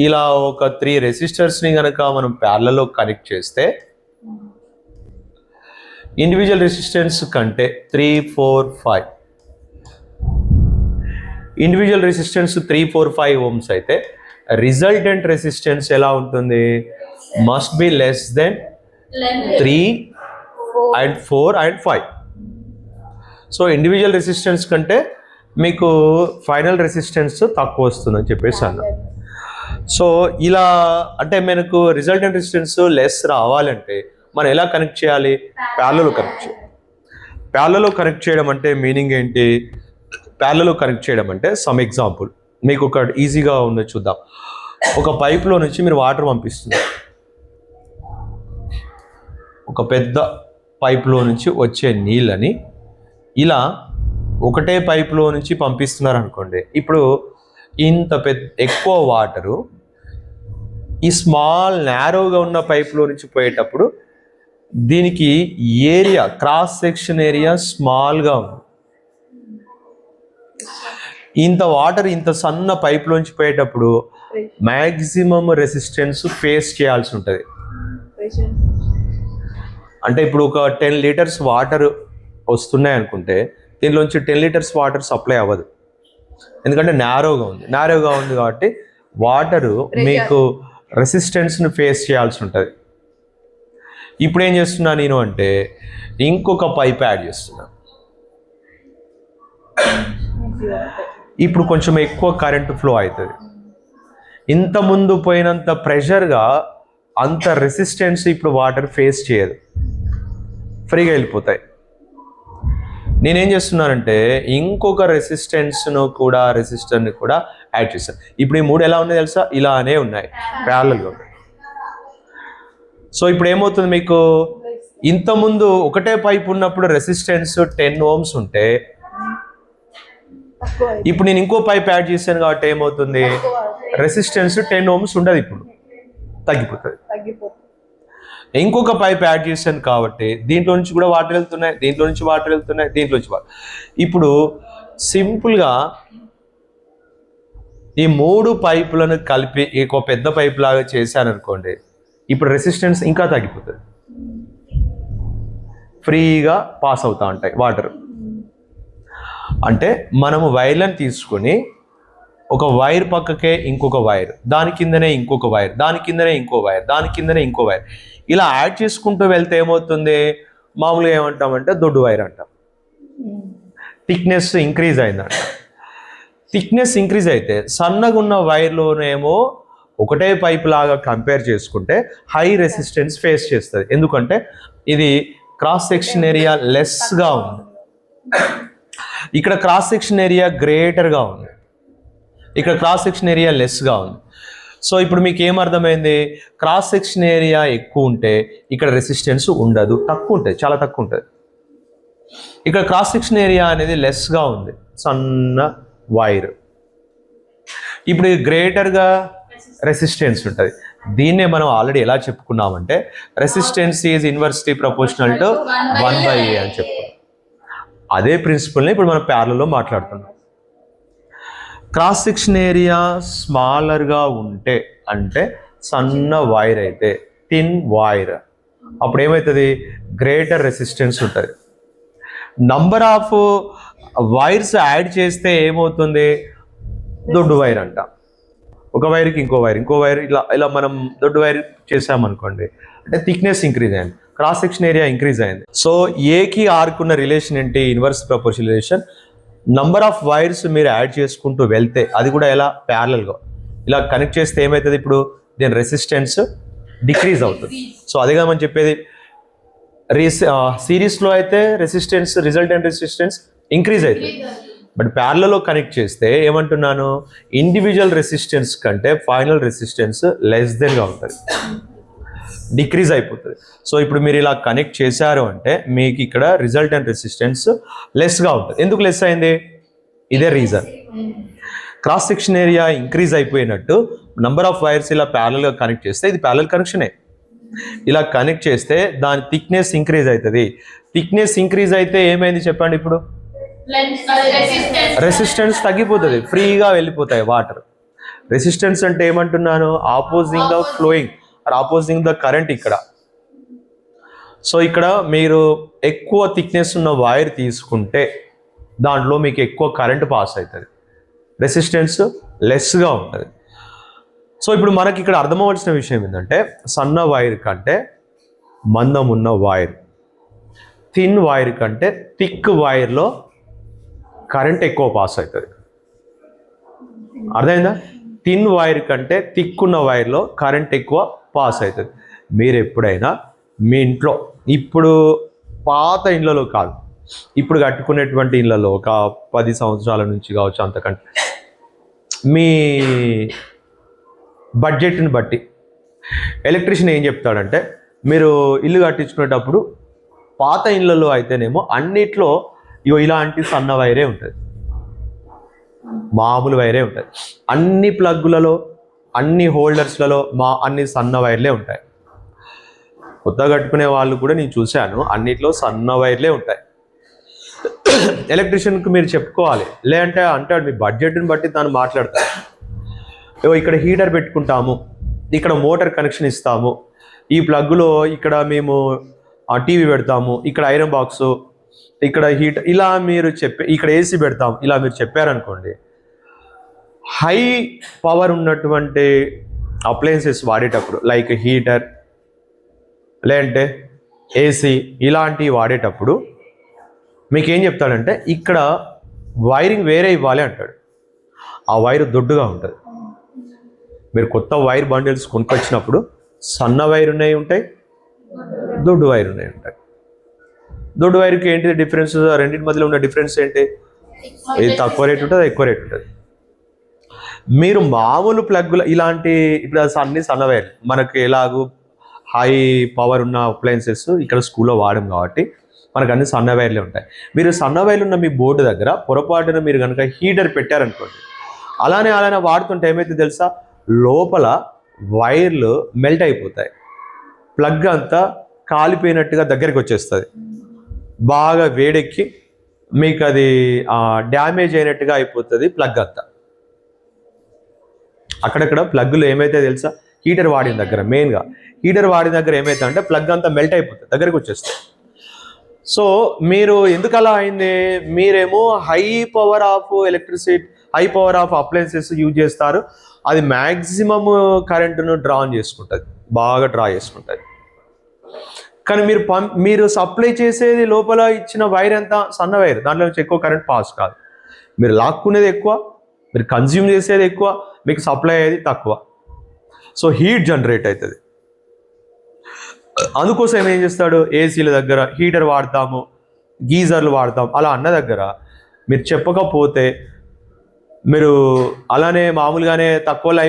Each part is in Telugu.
ఇలా ఒక 3 రెసిస్టర్స్ని కనుక మనం ప్యారలలో కనెక్ట్ చేస్తే ఇండివిజువల్ రెసిస్టెన్స్ కంటే 3, 4, 5 ఇండివిజువల్ రెసిస్టెన్స్ 3, 4, 5 ఓమ్స్ అయితే రిజల్టెంట్ రెసిస్టెన్స్ ఎలా ఉంటుంది? Must be less than 3 and 4 and 5. So individual resistance కంటే మీకు ఫైనల్ రెసిస్టెన్స్ తక్కువ వస్తుందని చెప్పేసి అన్నా. సో ఇలా అంటే మనకు రిజల్టెంట్ రెసిస్టెన్స్ లెస్ రావాలంటే మనం ఎలా కనెక్ట్ చేయాలి? ప్యారలల్లో కనెక్ట్ చేయాలి. ప్యారలల్లో కనెక్ట్ చేయడం అంటే మీనింగ్ ఏంటి? ప్యారలల్లో కనెక్ట్ చేయడం అంటే సమ్ ఎగ్జాంపుల్ మీకు ఒక ఈజీగా ఉన్నది చూద్దాం. ఒక పైప్లో నుంచి మీరు వాటర్ పంపిస్తున్నారు. ఒక పెద్ద పైప్లో నుంచి వచ్చే నీళ్ళని ఇలా ఒకటే పైప్లో నుంచి పంపిస్తున్నారు అనుకోండి. ఇప్పుడు ఇంత ఎక్కువ వాటరు ఈ స్మాల్ నారోగా ఉన్న పైప్లో నుంచి పోయేటప్పుడు దీనికి ఏరియా, క్రాస్ సెక్షన్ ఏరియా స్మాల్గా ఉంది. ఇంత వాటర్ ఇంత సన్న పైప్లోంచి పోయేటప్పుడు మ్యాక్సిమం రెసిస్టెన్స్ ఫేస్ చేయాల్సి ఉంటుంది. అంటే ఇప్పుడు ఒక 10 లీటర్స్ వాటర్ వస్తున్నాయి అనుకుంటే దీనిలోంచి 10 లీటర్స్ వాటర్ సప్లై అవ్వదు. ఎందుకంటే నారోగా ఉంది కాబట్టి వాటరు మీకు రెసిస్టెన్స్ని ఫేస్ చేయాల్సి ఉంటుంది. ఇప్పుడు ఏం చేస్తున్నా నేను అంటే ఇంకొక పైప్ యాడ్ చేస్తున్నా. ఇప్పుడు కొంచెం ఎక్కువ కరెంట్ ఫ్లో అవుతుంది. ఇంత ముందు పోయినంత ప్రెషర్గా అంత రెసిస్టెన్స్ ఇప్పుడు వాటర్ ఫేస్ చేయదు, ఫ్రీగా వెళ్ళిపోతాయి. నేనేం చేస్తున్నానంటే ఇంకొక రెసిస్టర్ని కూడా యాడ్ చేస్తాను. ఇప్పుడు ఈ 3 ఎలా ఉన్నాయి తెలుసా? ఇలానే ఉన్నాయి, ప్యారలల్గా ఉన్నాయి. సో ఇప్పుడు ఏమవుతుంది మీకు? ఇంతకుముందు ఒకటే పైప్ ఉన్నప్పుడు రెసిస్టెన్స్ 10 ohms ఉంటే ఇప్పుడు నేను ఇంకో పైప్ యాడ్ చేశాను కాబట్టి ఏమవుతుంది? రెసిస్టెన్స్ 10 ohms ఉండదు, ఇప్పుడు తగ్గిపోతుంది. ఇంకొక పైప్ యాడ్ చేశాను కాబట్టి దీంట్లో నుంచి కూడా వాటర్ వెళ్తున్నాయి, దీంట్లో నుంచి వాటర్ వెళ్తున్నాయి, దీంట్లో నుంచి వాటర్. ఇప్పుడు సింపుల్గా ఈ 3 పైపులను కలిపి ఒక పెద్ద పైప్ లాగా చేశాను అనుకోండి, ఇప్పుడు రెసిస్టెన్స్ ఇంకా తగ్గిపోతుంది, ఫ్రీగా పాస్ అవుతూ ఉంటాయి వాటర్. అంటే మనము వైర్లను తీసుకొని ఒక వైర్ పక్కకే ఇంకొక వైర్, దాని కిందనే ఇంకొక వైర్, దాని కిందనే ఇంకో వైర్, దాని కిందనే ఇంకో వైర్, ఇలా యాడ్ చేసుకుంటూ వెళ్తే ఏమవుతుంది? మామూలుగా ఏమంటామంటే దొడ్డు వైర్ అంటాం. థిక్నెస్ ఇంక్రీజ్ అయిందంట. థిక్నెస్ ఇంక్రీజ్ అయితే సన్నగా ఉన్న వైర్లోనేమో ఒకటే పైప్ లాగా కంపేర్ చేసుకుంటే హై రెసిస్టెన్స్ ఫేస్ చేస్తుంది. ఎందుకంటే ఇది క్రాస్ సెక్షన్ ఏరియా లెస్గా ఉంది, ఇక్కడ క్రాస్ సెక్షన్ ఏరియా గ్రేటర్గా ఉంది, ఇక్కడ క్రాస్ సెక్షన్ ఏరియా లెస్గా ఉంది. సో ఇప్పుడు మీకు ఏమర్థమైంది? క్రాస్ సెక్షన్ ఏరియా ఎక్కువ ఉంటే ఇక్కడ రెసిస్టెన్స్ ఉండదు, తక్కువ ఉంటుంది, చాలా తక్కువ ఉంటుంది. ఇక్కడ క్రాస్ సెక్షన్ ఏరియా అనేది లెస్గా ఉంది, సన్న వైర్. ఇప్పుడు గ్రేటర్గా రెసిస్టెన్స్ ఉంటుంది. దీన్నే మనం ఆల్రెడీ ఎలా చెప్పుకున్నామంటే resistance is inversely proportional to 1/A అని చెప్పుకున్నాం. అదే ప్రిన్సిపల్ని ఇప్పుడు మనం ప్యారలల్లో మాట్లాడుతున్నాం. క్రాస్ సెక్షన్ ఏరియా స్మాలర్గా ఉంటే అంటే సన్న వైర్ అయితే థిన్ వైర్, అప్పుడు ఏమవుతుంది? గ్రేటర్ రెసిస్టెన్స్ ఉంటుంది. నంబర్ ఆఫ్ వైర్స్ యాడ్ చేస్తే ఏమవుతుంది? దొడ్డు వైర్ అంట. ఒక వైర్కి ఇంకో వైర్, ఇంకో వైర్, ఇలా మనం దొడ్డు వైర్ చేసామనుకోండి అంటే థిక్నెస్ ఇంక్రీజ్ అయింది, క్రాస్ సెక్షన్ ఏరియా ఇంక్రీజ్ అయింది. సో ఏకి ఆర్కి ఉన్న రిలేషన్ ఏంటి? Inverse proportional relation. Number of wires మీరు యాడ్ చేసుకుంటూ వెళ్తే అది కూడా ఎలా? ప్యారలల్గా ఇలా కనెక్ట్ చేస్తే ఏమవుతుంది? ఇప్పుడు దీని రెసిస్టెన్స్ డిక్రీజ్ అవుతుంది. సో అదేగా మనం చెప్పేది. సిరీస్లో అయితే రెసిస్టెన్స్, రిజల్టెంట్ రెసిస్టెన్స్ ఇంక్రీజ్ అవుతుంది. బట్ ప్యారలల్లో కనెక్ట్ చేస్తే ఏమంటున్నాను? ఇండివిజువల్ రెసిస్టెన్స్ కంటే ఫైనల్ రెసిస్టెన్స్ లెస్ దెన్గా ఉంటుంది, డిక్రీజ్ అయిపోతుంది. సో ఇప్పుడు మీరు ఇలా కనెక్ట్ చేశారు అంటే మీకు ఇక్కడ రిజల్టెంట్ రెసిస్టెన్స్ లెస్గా ఉంటుంది. ఎందుకు లెస్ అయింది? ఇదే reason. Cross section area increase అయిపోయినట్టు నంబర్ ఆఫ్ వైర్స్ ఇలా ప్యారలల్గా కనెక్ట్ చేస్తే ఇది ప్యారలల్ కనెక్షనే. ఇలా కనెక్ట్ చేస్తే దాని థిక్నెస్ ఇంక్రీజ్ అవుతుంది. థిక్నెస్ ఇంక్రీజ్ అయితే ఏమైంది చెప్పండి? ఇప్పుడు రెసిస్టెన్స్ తగ్గిపోతుంది, ఫ్రీగా వెళ్ళిపోతాయి వాటర్. రెసిస్టెన్స్ అంటే ఏమంటున్నాను, opposing the flowing or opposing the current ఇక్కడ. సో ఇక్కడ మీరు ఎక్కువ థిక్నెస్ ఉన్న వైర్ తీసుకుంటే దాంట్లో మీకు ఎక్కువ కరెంట్ పాస్ అవుతుంది, రెసిస్టెన్స్ లెస్గా ఉంటుంది. సో ఇప్పుడు మనకి ఇక్కడ అర్థమవలసిన విషయం ఏంటంటే సన్న వైర్ కంటే మందం ఉన్న వైర్, థిన్ వైర్ కంటే థిక్ వైర్లో కరెంట్ ఎక్కువ పాస్ అవుతుంది. అర్థమైందా? థిన్ వైర్ కంటే థిక్ ఉన్న వైర్లో కరెంట్ ఎక్కువ పాస్ అవుతుంది. మీరు ఎప్పుడైనా మీ ఇంట్లో, ఇప్పుడు పాత ఇళ్ళలో కాదు, ఇప్పుడు కట్టుకునేటువంటి ఇళ్ళలో ఒక 10 సంవత్సరాల నుంచి కావచ్చు అంతకంటే, మీ బడ్జెట్ని బట్టి ఎలక్ట్రీషియన్ ఏం చెప్తాడంటే, మీరు ఇల్లు కట్టించుకునేటప్పుడు పాత ఇళ్ళలో అయితేనేమో అన్నిట్లో ఇలాంటి సన్న వైరే ఉంటుంది, మామూలు వైరే ఉంటుంది. అన్ని ప్లగ్గులలో, అన్ని హోల్డర్స్లలో అన్ని సన్న వైర్లే ఉంటాయి. కొత్తగా కట్టుకునే వాళ్ళు కూడా నేను చూశాను, అన్నిట్లో సన్న వైర్లే ఉంటాయి. ఎలక్ట్రీషియన్కి మీరు చెప్పుకోవాలి, లేదంటే అంటాడు మీ బడ్జెట్ని బట్టి దాన్ని మాట్లాడతారు. ఇక్కడ హీటర్ పెట్టుకుంటాము, ఇక్కడ మోటార్ కనెక్షన్ ఇస్తాము, ఈ ప్లగ్లో ఇక్కడ మేము టీవీ పెడతాము, ఇక్కడ ఐరన్ బాక్సు, ఇక్కడ హీటర్, ఇలా మీరు ఇక్కడ ఏసీ పెడతాం, ఇలా మీరు చెప్పారనుకోండి, హై పవర్ ఉన్నటువంటి అప్లయన్సెస్ వాడేటప్పుడు లైక్ హీటర్ లేదంటే ఏసీ ఇలాంటివి వాడేటప్పుడు మీకు ఏం చెప్తాడంటే ఇక్కడ వైరింగ్ వేరే ఇవ్వాలి అంటాడు. ఆ వైర్ దొడ్డుగా ఉంటుంది. మీరు కొత్త వైర్ బండిల్స్ కొనుక్కొచ్చినప్పుడు సన్న వైర్ ఉన్నాయి ఉంటాయి, దొడ్డు వైర్ ఉన్నాయి ఉంటాయి. దొడ్డు వైర్కి ఏంటి డిఫరెన్స్, రెండింటి మధ్యలో ఉన్న డిఫరెన్స్ ఏంటి? ఇది తక్కువ రేట్ ఉంటుంది, ఎక్కువ రేట్ ఉంటుంది. మీరు మామూలు ప్లగ్గులు ఇలాంటి, ఇప్పుడు అన్ని సన్న వైర్, మనకి ఎలాగూ హై పవర్ ఉన్న అప్లయన్సెస్ ఇక్కడ స్కూల్లో వాడడం కాబట్టి మనకు అన్ని సన్న వైర్లే ఉంటాయి. మీరు సన్న వైర్లు ఉన్న మీ బోర్డు దగ్గర పొరపాటున మీరు కనుక హీటర్ పెట్టారనుకోండి, అలానే వాడుతుంటే ఏమైతే తెలుసా, లోపల వైర్లు మెల్ట్ అయిపోతాయి, ప్లగ్ అంతా కాలిపోయినట్టుగా దగ్గరికి వచ్చేస్తుంది, బాగా వేడెక్కి మీకు అది డ్యామేజ్ అయినట్టుగా అయిపోతుంది ప్లగ్ అంతా. అక్కడక్కడ ప్లగ్లు ఏమైతే తెలుసా, హీటర్ వాడిన దగ్గర, మెయిన్గా హీటర్ వాడిన దగ్గర ఏమైతే అంటే ప్లగ్ అంతా మెల్ట్ అయిపోతుంది, దగ్గరికి వచ్చేస్తుంది. సో మీరు ఎందుకు అలా అయింది, మీరేమో high power of electricity, high power of appliances use చేస్తారు, అది మ్యాక్సిమం కరెంటును డ్రా చేసుకుంటుంది, బాగా డ్రా చేసుకుంటుంది. కానీ మీరు సప్లై చేసేది లోపల ఇచ్చిన వైర్ ఎంత, సన్న వైర్, దాంట్లో నుంచి ఎక్కువ కరెంట్ పాస్ కాదు. మీరు లాక్కునేది ఎక్కువ, మీరు కన్జ్యూమ్ చేసేది ఎక్కువ, మీకు సప్లై అయ్యేది తక్కువ. సో హీట్ జనరేట్ అవుతుంది. అందుకోసం ఏం చేస్తాడు, ఏసీల దగ్గర హీటర్ వాడతాము, గీజర్లు వాడతాం అలా అన్న దగ్గర మీరు చెప్పకపోతే, మీరు అలానే మామూలుగానే తక్కువలో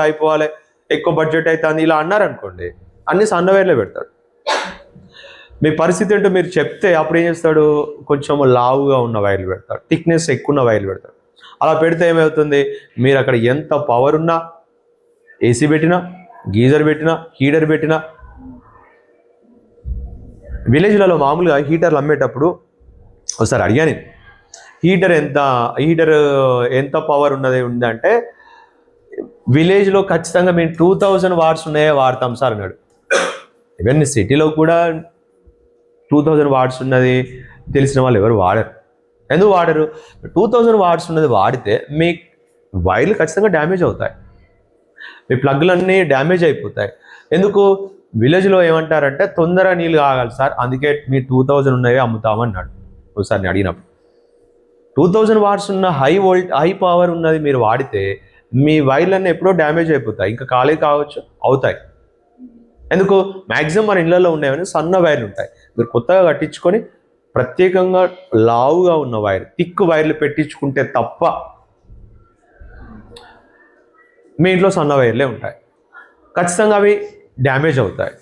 అయిపోవాలి, ఎక్కువ బడ్జెట్ అవుతుంది ఇలా అన్నారనుకోండి, అన్ని సన్న వైర్లే పెడతాడు. మీ పరిస్థితి ఏంటో మీరు చెప్తే అప్పుడు ఏం చేస్తాడు, కొంచెం లావుగా ఉన్న వైర్లు పెడతాడు, థిక్నెస్ ఎక్కువ ఉన్న వైర్లు పెడతాడు. అలా పెడితే ఏమవుతుంది, మీరు అక్కడ ఎంత పవర్ ఉన్నా, ఏసీ పెట్టినా, గీజర్ పెట్టినా, హీటర్ పెట్టినా, విలేజ్లలో మామూలుగా హీటర్లు అమ్మేటప్పుడు ఒకసారి అడిగాను, హీటర్ ఎంత పవర్ ఉందంటే, విలేజ్లో ఖచ్చితంగా మేము 2000 వాట్స్ ఉన్నాయే వాడతాం సార్ అన్నాడు. ఈవెన్ సిటీలో కూడా 2000 వాట్స్ ఉన్నది తెలిసిన వాళ్ళు ఎవరు వాడరు. ఎందుకు వాడరు, 2000 వాట్స్ ఉన్నది వాడితే మీ వైర్లు ఖచ్చితంగా డ్యామేజ్ అవుతాయి, మీ ప్లగ్లన్నీ డ్యామేజ్ అయిపోతాయి. ఎందుకు, విలేజ్లో ఏమంటారంటే తొందరగా నీళ్ళు కాగాలి సార్, అందుకే మీ 2000 ఉన్నవి అమ్ముతామన్నాడు. ఒకసారి నేను అడిగినప్పుడు 2000 వాట్స్ ఉన్న హై పవర్ ఉన్నది మీరు వాడితే మీ వైర్లన్నీ ఎప్పుడో డ్యామేజ్ అయిపోతాయి, ఇంకా ఖాళీ కావచ్చు, అవుతాయి. ఎందుకు, మ్యాక్సిమం మన ఇళ్లలో ఉన్నాయని సన్న వైర్లు ఉంటాయి. మీరు కొత్తగా కట్టించుకొని ప్రత్యేకంగా లావుగా ఉన్న వైర్, థిక్ వైర్లు పెట్టించుకుంటే తప్ప మీ ఇంట్లో సన్న వైర్లే ఉంటాయి, ఖచ్చితంగా అవి డ్యామేజ్ అవుతాయి.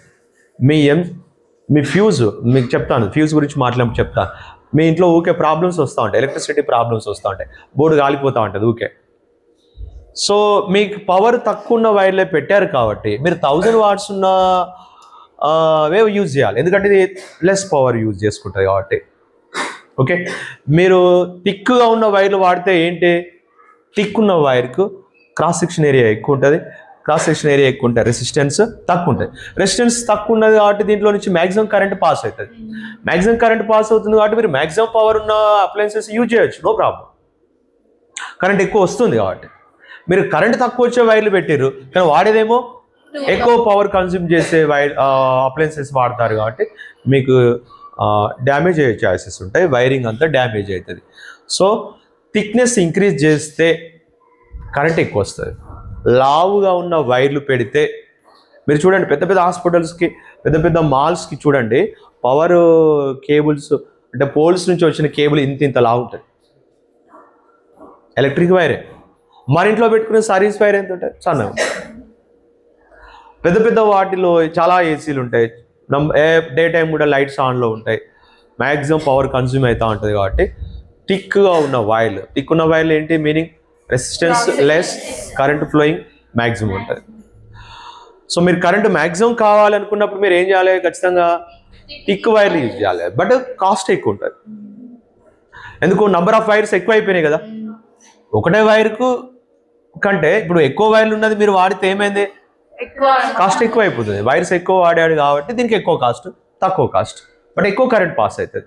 మీ ఫ్యూజ్, మీకు చెప్తాను, ఫ్యూజ్ గురించి చెప్తాను. మీ ఇంట్లో ఊకే ప్రాబ్లమ్స్ వస్తూ ఉంటాయి, ఎలక్ట్రిసిటీ ప్రాబ్లమ్స్ వస్తూ ఉంటాయి, బోర్డు కాలిపోతూ ఉంటుంది ఊకే. సో మీకు పవర్ తక్కువ ఉన్న వైర్లే పెట్టారు కాబట్టి మీరు 1000 వాట్స్ ఉన్న వేవ్ యూజ్ చేయాలి, ఎందుకంటే ఇది లెస్ పవర్ యూజ్ చేసుకుంటుంది కాబట్టి. ఓకే, మీరు థిక్గా ఉన్న వైర్లు వాడితే ఏంటి, థిక్ ఉన్న వైర్కు క్రాస్ సెక్షన్ ఏరియా ఎక్కువ ఉంటుంది, క్రాస్ సెక్షన్ ఏరియా ఎక్కువ ఉంటుంది, రెసిస్టెన్స్ తక్కువ ఉంటుంది. రెసిస్టెన్స్ తక్కువ ఉన్నది కాబట్టి దీంట్లో నుంచి మ్యాక్సిమం కరెంట్ పాస్ అవుతుంది. మ్యాక్సిమం కరెంట్ పాస్ అవుతుంది కాబట్టి మీరు మ్యాక్సిమం పవర్ ఉన్న అప్లయన్సెస్ యూజ్ చేయొచ్చు, నో ప్రాబ్లం. కరెంట్ ఎక్కువ వస్తుంది కాబట్టి. మీరు కరెంట్ తక్కువ వచ్చే వైర్లు పెట్టారు కానీ వాడేదేమో ఎక్కువ పవర్ కన్స్యూమ్ చేసే వైర్ అప్లయన్సెస్ వాడతారు కాబట్టి మీకు డ్యామేజ్ అయ్యే ఛాన్సెస్ ఉంటాయి, వైరింగ్ అంతా డ్యామేజ్ అవుతుంది. సో థిక్నెస్ ఇంక్రీజ్ చేస్తే కరెంట్ ఎక్కువ వస్తుంది. లావుగా ఉన్న వైర్లు పెడితే మీరు చూడండి, పెద్ద పెద్ద హాస్పిటల్స్కి, పెద్ద పెద్ద మాల్స్కి చూడండి, పవర్ కేబుల్స్ అంటే పోల్స్ నుంచి వచ్చిన కేబుల్ ఇంత లావు ఉంటుంది, ఎలక్ట్రిక్ వైరే. మన ఇంట్లో పెట్టుకునే సర్వీస్ వైర్ ఎంత ఉంటుంది, సన్నగా. పెద్ద పెద్ద వాటిలో చాలా ఏసీలు ఉంటాయి, డే టైం కూడా లైట్స్ ఆన్లో ఉంటాయి, మ్యాక్సిమం పవర్ కన్స్యూమ్ అవుతూ ఉంటుంది. కాబట్టి థిక్గా ఉన్న వైర్లు, థిక్ ఉన్న వైర్లు ఏంటి meaning, resistance less, current flowing maximum ఉంటుంది. సో మీరు కరెంట్ మ్యాక్సిమం కావాలనుకున్నప్పుడు మీరు ఏం చేయాలి, ఖచ్చితంగా థిక్ వైర్లు యూజ్ చేయాలి. బట్ కాస్ట్ ఎక్కువ ఉంటుంది. ఎందుకు, నంబర్ ఆఫ్ వైర్స్ ఎక్కువ అయిపోయినాయి కదా. ఒకటే వైర్కు కంటే ఇప్పుడు ఎక్కువ వైర్లు ఉన్నది మీరు వాడితే ఏమైంది, కాస్ట్ ఎక్కువ అయిపోతుంది. వైర్స్ ఎక్కువ వాడాడు కాబట్టి దీనికి ఎక్కువ కాస్ట్, తక్కువ కాస్ట్, బట్ ఎక్కువ కరెంట్ పాస్ అవుతుంది.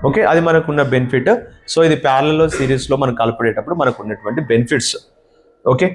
ఓకే, అది మనకున్న బెనిఫిట్. సో ఇది ప్యారలల్ సిరీస్లో మనం కలపడేటప్పుడు మనకు ఉన్నటువంటి బెనిఫిట్స్. ఓకే.